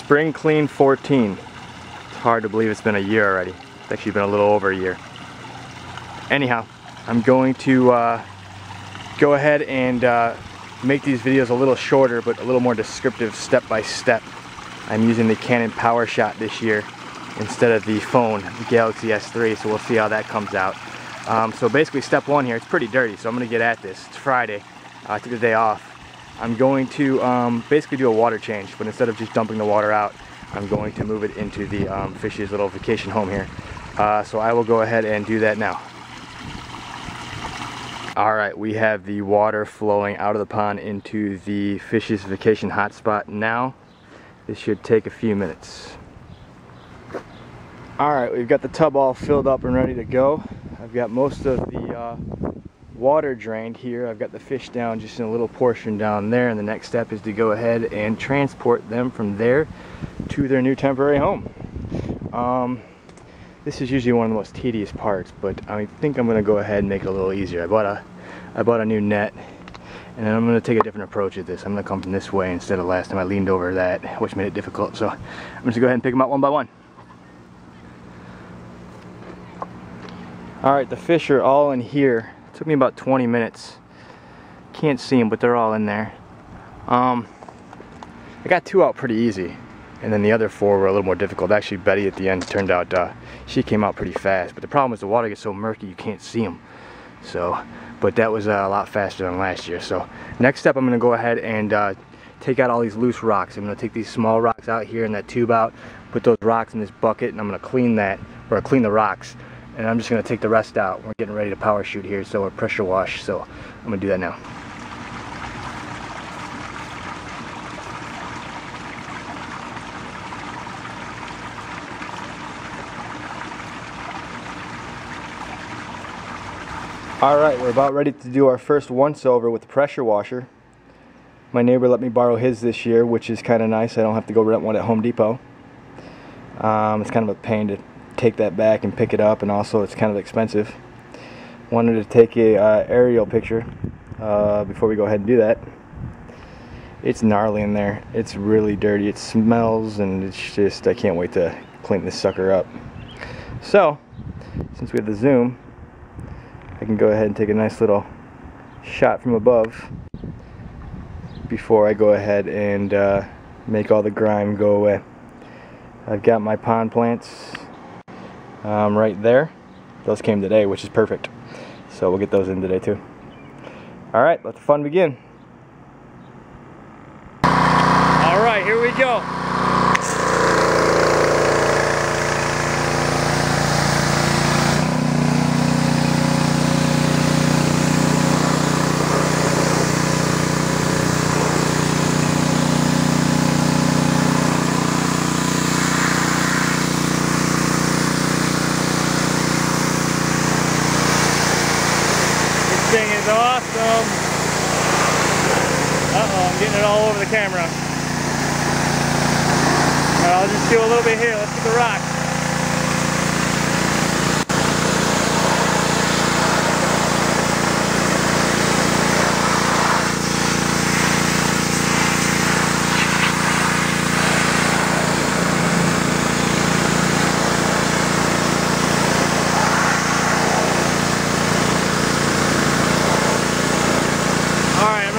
Spring Clean 14. It's hard to believe it's been a year already. It's actually been a little over a year. Anyhow, I'm going to go ahead and make these videos a little shorter but a little more descriptive step by step. I'm using the Canon PowerShot this year instead of the phone, the Galaxy S3, so we'll see how that comes out. So basically step one here, it's pretty dirty, so I'm going to get at this. It's Friday, I took the day off. I'm going to basically do a water change, but instead of just dumping the water out, I'm going to move it into the fish's little vacation home here. So I will go ahead and do that now. Alright, we have the water flowing out of the pond into the fish's vacation hotspot now. This should take a few minutes. Alright, we've got the tub all filled up and ready to go. I've got most of the water drained here. I've got the fish down just in a little portion down there, and the next step is to go ahead and transport them from there to their new temporary home. This is usually one of the most tedious parts, but I think I'm going to go ahead and make it a little easier. I bought a new net, and then I'm going to take a different approach at this. I'm going to come from this way instead of last time I leaned over that, which made it difficult. So I'm just going to go ahead and pick them out one by one. Alright, the fish are all in here. It took me about 20 minutes. Can't see them, but they're all in there. I got 2 out pretty easy, and then the other 4 were a little more difficult. Actually, Betty at the end turned out, she came out pretty fast, but the problem is the water gets so murky you can't see them. So, but that was a lot faster than last year. So next step, I'm going to go ahead and take out all these loose rocks. I'm going to take these small rocks out here and that tube out, put those rocks in this bucket, and I'm going to clean that, or clean the rocks. And I'm just going to take the rest out. We're getting ready to power shoot here, so we're pressure wash. So I'm going to do that now. Alright, we're about ready to do our first once over with the pressure washer. My neighbor let me borrow his this year, which is kind of nice. I don't have to go rent one at Home Depot. It's kind of a pain to take that back and pick it up, and also it's kind of expensive. Wanted to take a aerial picture before we go ahead and do that. It's gnarly in there. It's really dirty. It smells, and it's just, I can't wait to clean this sucker up. So since we have the zoom, I can go ahead and take a nice little shot from above before I go ahead and make all the grime go away. I've got my pond plants right there. Those came today, which is perfect. So we'll get those in today too. Alright, let the fun begin. Alright, here we go. Thing is awesome. Uh-oh, I'm getting it all over the camera. Alright, I'll just do a little bit here. Let's get the rock.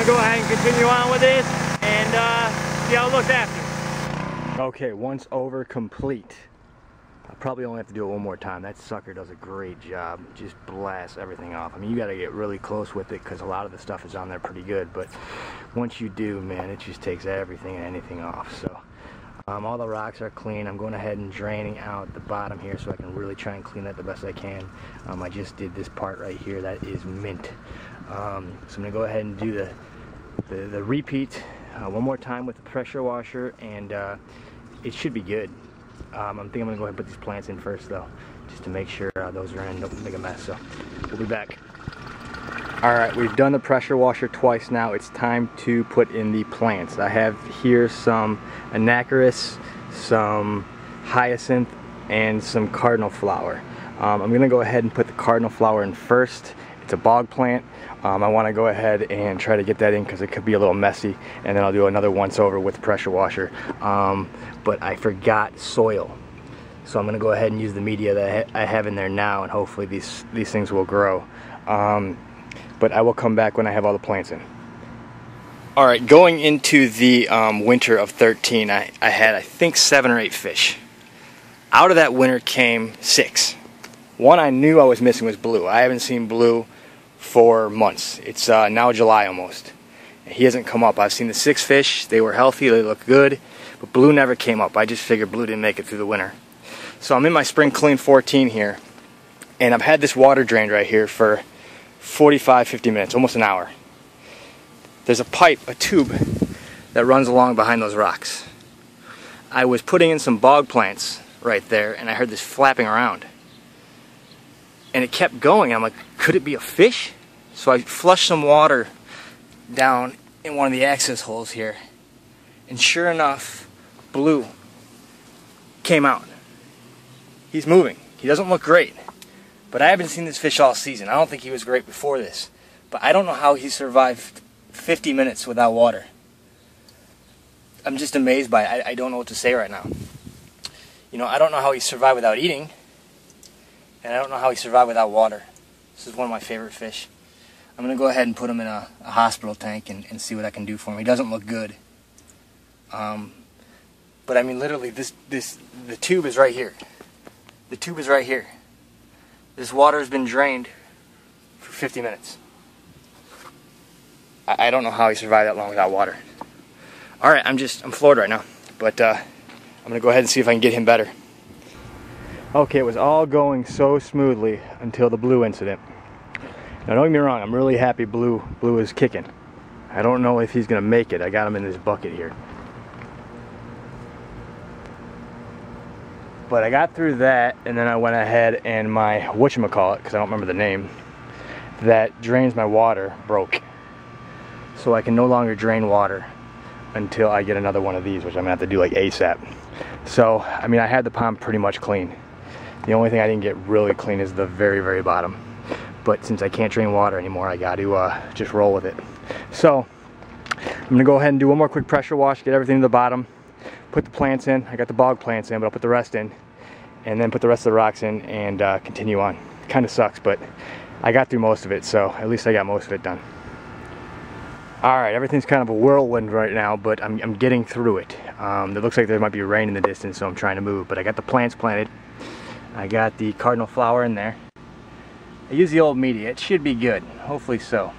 Go ahead and continue on with this and see how it looks after. Okay, once over, complete. I'll probably only have to do it one more time. That sucker does a great job. Just blasts everything off. I mean, you got to get really close with it because a lot of the stuff is on there pretty good, but once you do, man, it just takes everything and anything off. So all the rocks are clean. I'm going ahead and draining out the bottom here so I can really try and clean that the best I can. I just did this part right here. That is mint. So I'm going to go ahead and do the repeat one more time with the pressure washer, and it should be good. I think I'm going to go ahead and put these plants in first though, just to make sure those are in, don't make a mess. So we'll be back. Alright, we've done the pressure washer twice now. It's time to put in the plants. I have here some Anacharis, some hyacinth, and some cardinal flower. I'm going to go ahead and put the cardinal flower in first. It's a bog plant. I want to go ahead and try to get that in because it could be a little messy, and then I'll do another once over with the pressure washer. But I forgot soil, so I'm going to go ahead and use the media that I have in there now, and hopefully these things will grow. But I will come back when I have all the plants in. Alright, going into the winter of 13, I had, I think, 7 or 8 fish. Out of that winter came 6. One I knew I was missing was Blue. I haven't seen Blue for months. It's now July almost. He hasn't come up. I've seen the 6 fish. They were healthy. They look good. But Blue never came up. I just figured Blue didn't make it through the winter. So I'm in my Spring Clean 14 here. And I've had this water drained right here for 45-50 minutes, almost an hour. There's a pipe, a tube, that runs along behind those rocks. I was putting in some bog plants right there, and I heard this flapping around. And it kept going. I'm like, could it be a fish? So I flushed some water down in one of the access holes here. And sure enough, Blue came out. He's moving. He doesn't look great. But I haven't seen this fish all season. I don't think he was great before this. But I don't know how he survived 50 minutes without water. I'm just amazed by it. I don't know what to say right now. You know, I don't know how he survived without eating. And I don't know how he survived without water. This is one of my favorite fish. I'm going to go ahead and put him in a hospital tank and see what I can do for him. He doesn't look good. But I mean, literally, the tube is right here. The tube is right here. This water has been drained for 50 minutes. I don't know how he survived that long without water. Alright, I'm floored right now. But I'm going to go ahead and see if I can get him better. Okay, it was all going so smoothly until the Blue incident. Now don't get me wrong, I'm really happy Blue is kicking. I don't know if he's going to make it. I got him in this bucket here. But I got through that, and then I went ahead and my whatchamacallit, because I don't remember the name, that drains my water, broke. So I can no longer drain water until I get another one of these, which I'm gonna have to do like ASAP. So, I mean, I had the pond pretty much clean. The only thing I didn't get really clean is the very, very bottom. But since I can't drain water anymore, I got to just roll with it. So, I'm gonna go ahead and do one more quick pressure wash, get everything to the bottom, put the plants in. I got the bog plants in, but I'll put the rest in, and then put the rest of the rocks in and continue on. Kind of sucks, but I got through most of it, so at least I got most of it done. Alright, everything's kind of a whirlwind right now, but I'm getting through it. It looks like there might be rain in the distance, so I'm trying to move. But I got the plants planted. I got the cardinal flower in there. I use the old media. It should be good. Hopefully so.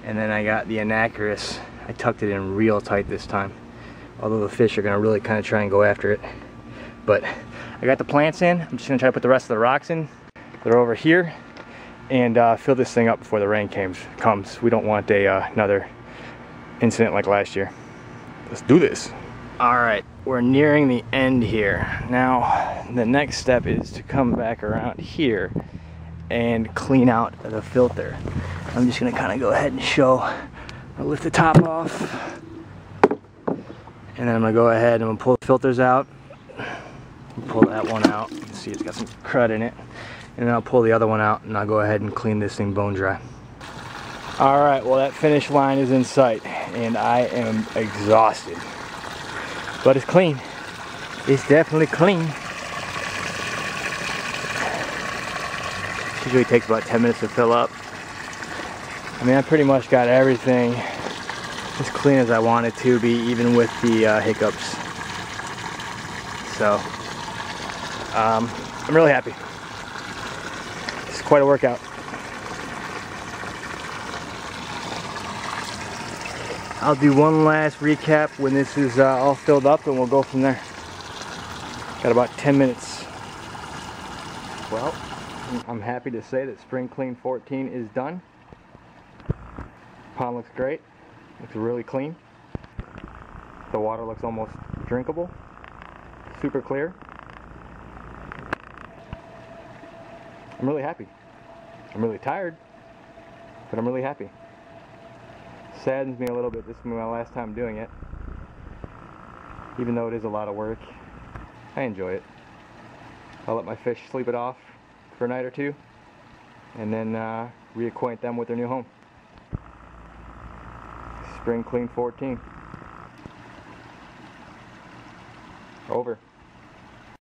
And then I got the Anacris. I tucked it in real tight this time. Although the fish are going to really kind of try and go after it. But I got the plants in. I'm just going to try to put the rest of the rocks in. They're over here. And fill this thing up before the rain comes. We don't want another incident like last year. Let's do this. Alright, we're nearing the end here. Now, the next step is to come back around here and clean out the filter. I'm just going to kind of go ahead and show. I'll lift the top off. And then I'm going to go ahead and I'm going to pull the filters out. Pull that one out. You can see it's got some crud in it. And then I'll pull the other one out and I'll go ahead and clean this thing bone dry. Alright, well that finish line is in sight and I am exhausted. But it's clean. It's definitely clean. Usually takes about 10 minutes to fill up. I mean, I pretty much got everything as clean as I want it to be, even with the hiccups. So, I'm really happy. It's quite a workout. I'll do one last recap when this is all filled up and we'll go from there. Got about 10 minutes. Well, I'm happy to say that Spring Clean 14 is done. Pond looks great. Looks really clean. The water looks almost drinkable. Super clear. I'm really happy. I'm really tired, but I'm really happy. Saddens me a little bit. This is my last time doing it. Even though it is a lot of work, I enjoy it. I'll let my fish sleep it off for a night or two, and then reacquaint them with their new home. Spring Clean 14. Over.